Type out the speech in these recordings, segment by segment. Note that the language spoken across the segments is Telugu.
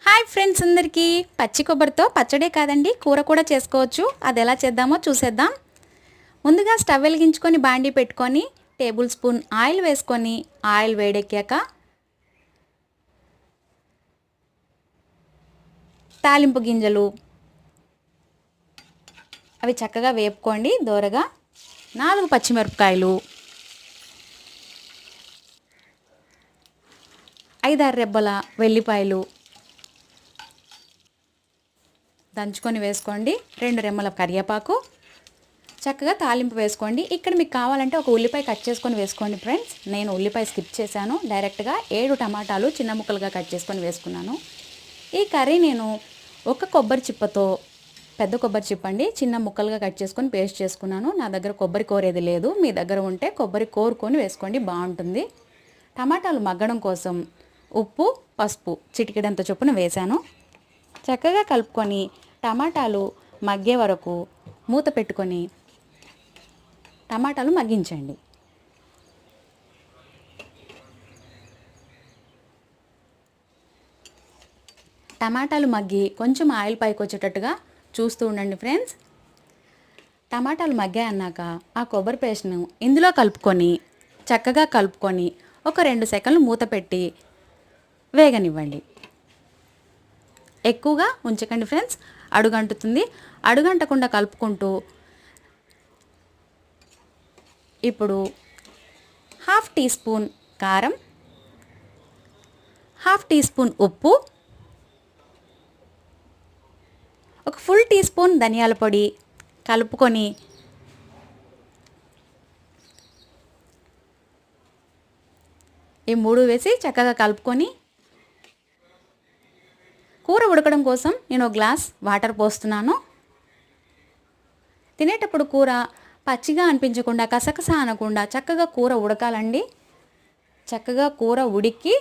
హాయ్ ఫ్రెండ్స్, అందరికీ పచ్చి కొబ్బరితో పచ్చడే కాదండి కూర కూడా చేసుకోవచ్చు. అది ఎలా చేద్దామో చూసేద్దాం. ముందుగా స్టవ్ వెలిగించుకొని బాండీ పెట్టుకొని టేబుల్ స్పూన్ ఆయిల్ వేసుకొని ఆయిల్ వేడెక్కాక తాలింపు గింజలు అవి చక్కగా వేపుకోండి. దోరగా 4 పచ్చిమిరపకాయలు, 5-6 రెబ్బల వెల్లిపాయలు దంచుకొని వేసుకోండి. 2 రెమ్మల కరివేపాకు చక్కగా తాలింపు వేసుకోండి. ఇక్కడ మీకు కావాలంటే ఒక ఉల్లిపాయ కట్ చేసుకొని వేసుకోండి ఫ్రెండ్స్. నేను ఉల్లిపాయ స్కిప్ చేశాను. డైరెక్ట్గా 7 టమాటాలు చిన్న ముక్కలుగా కట్ చేసుకొని వేసుకున్నాను. ఈ కర్రీ నేను ఒక కొబ్బరి చిప్పతో, పెద్ద కొబ్బరి చిప్ప అండి, చిన్న ముక్కలుగా కట్ చేసుకొని పేస్ట్ చేసుకున్నాను. నా దగ్గర కొబ్బరి కోరేది లేదు. మీ దగ్గర ఉంటే కొబ్బరి కోరుకొని వేసుకోండి, బాగుంటుంది. టమాటాలు మగ్గడం కోసం ఉప్పు, పసుపు చిటికెడంత చొప్పున వేశాను. చక్కగా కలుపుకొని టమాటాలు మగ్గే వరకు మూత పెట్టుకొని టమాటాలు మగ్గించండి. టమాటాలు మగ్గి కొంచెం ఆయిల్ పైకి వచ్చేటట్టుగా చూస్తూ ఉండండి ఫ్రెండ్స్. టమాటాలు మగ్గాయి అన్నాక ఆ కొబ్బరి పేస్ట్ను ఇందులో కలుపుకొని చక్కగా కలుపుకొని ఒక 2 సెకండ్లు మూత పెట్టి వేగనివ్వండి. ఎక్కువగా ఉంచకండి ఫ్రెండ్స్, అడుగంటుతుంది. అడుగంటకుండా కలుపుకుంటూ ఇప్పుడు 1/2 టీ స్పూన్ కారం, 1/2 టీ స్పూన్ ఉప్పు, ఒక ఫుల్ టీ స్పూన్ ధనియాల పొడి కలుపుకొని ఈ 3 వేసి చక్కగా కలుపుకొని కూర ఉడకడం కోసం నేను ఒక గ్లాస్ వాటర్ పోస్తున్నాను. తినేటప్పుడు కూర పచ్చిగా అనిపించకుండా, కసకస అనకుండా చక్కగా కూర ఉడకాలండి. చక్కగా కూర ఉడికి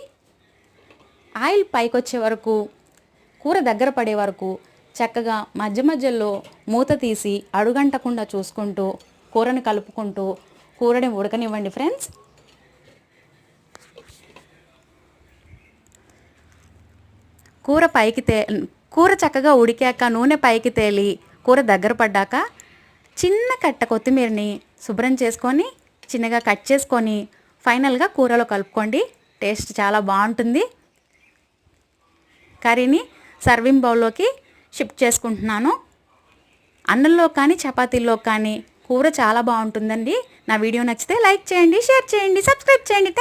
ఆయిల్ పైకొచ్చే వరకు, కూర దగ్గర పడే వరకు చక్కగా మధ్య మధ్యలో మూత తీసి అడుగంటకుండా చూసుకుంటూ కూరని కలుపుకుంటూ కూరని ఉడకనివ్వండి ఫ్రెండ్స్. కూర చక్కగా ఉడికాక నూనె పైకి తేలి కూర దగ్గర పడ్డాక చిన్న కట్ట కొత్తిమీరని శుభ్రం చేసుకొని చిన్నగా కట్ చేసుకొని ఫైనల్గా కూరలో కలుపుకోండి. టేస్ట్ చాలా బాగుంటుంది. కర్రీని సర్వింగ్ బౌల్లోకి షిఫ్ట్ చేసుకుంటున్నాను. అన్నంలో కానీ చపాతీల్లో కానీ కూర చాలా బాగుంటుందండి. నా వీడియో నచ్చితే లైక్ చేయండి, షేర్ చేయండి, సబ్స్క్రైబ్ చేయండి.